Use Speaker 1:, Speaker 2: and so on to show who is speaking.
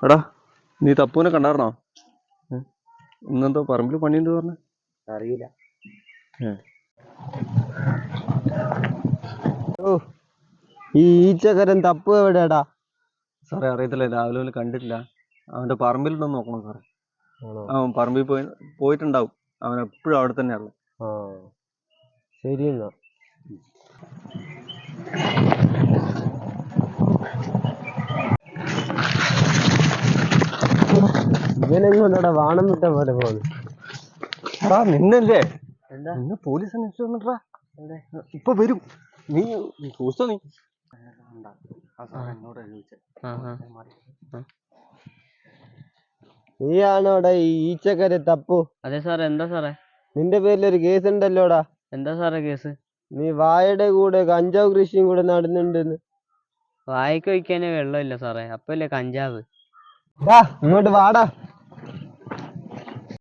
Speaker 1: എടാ നീ തപ്പൂനെ കണ്ടായിരുന്നോ? ഇന്നെന്തോ പറമ്പിൽ പണിയുണ്ട് പറഞ്ഞ
Speaker 2: അറിയില്ല.
Speaker 3: ഓ ഈ ഈച്ചക്കരൻ തപ്പു എവിടെയാടാ?
Speaker 1: സാറേ അറിയത്തില്ല, രാവിലെ കണ്ടിട്ടില്ല. അവന്റെ പറമ്പിലൊന്നും നോക്കണം സാറേ. അവൻ പറമ്പിൽ പോയിട്ടുണ്ടാവും. അവൻ എപ്പോഴും അവിടെ തന്നെയാണ്.
Speaker 3: ആ ശരി എന്നാ. ഇവനെങ്ങോട്ടാ വാണം വിട്ട പോലെ പോണ്?
Speaker 1: നിന്നല്ലേ
Speaker 3: എന്താ
Speaker 1: നിന്നെ പോലീസ് അന്വേഷിച്ചിട്ടാ? ഇപ്പൊ വരും. നീ സൂക്ഷിച്ചോ നീ.
Speaker 3: നീയാണോടാ ഈ ഈച്ചക്കര തപ്പു?
Speaker 2: അതെ സാറേ. എന്താ സാറേ?
Speaker 3: നിന്റെ പേരിലൊരു കേസ് ഉണ്ടല്ലോടാ.
Speaker 2: എന്താ സാറേ കേസ്?
Speaker 3: നീ വാഴയുടെ കൂടെ കഞ്ചാവ് കൃഷിയും കൂടെ നടന്നുണ്ടെന്ന്.
Speaker 2: വായിക്ക് വയ്ക്കാനേ വെള്ളമില്ല സാറേ, അപ്പല്ലേ കഞ്ചാവ്.
Speaker 3: ഇങ്ങോട്ട് വാടാ.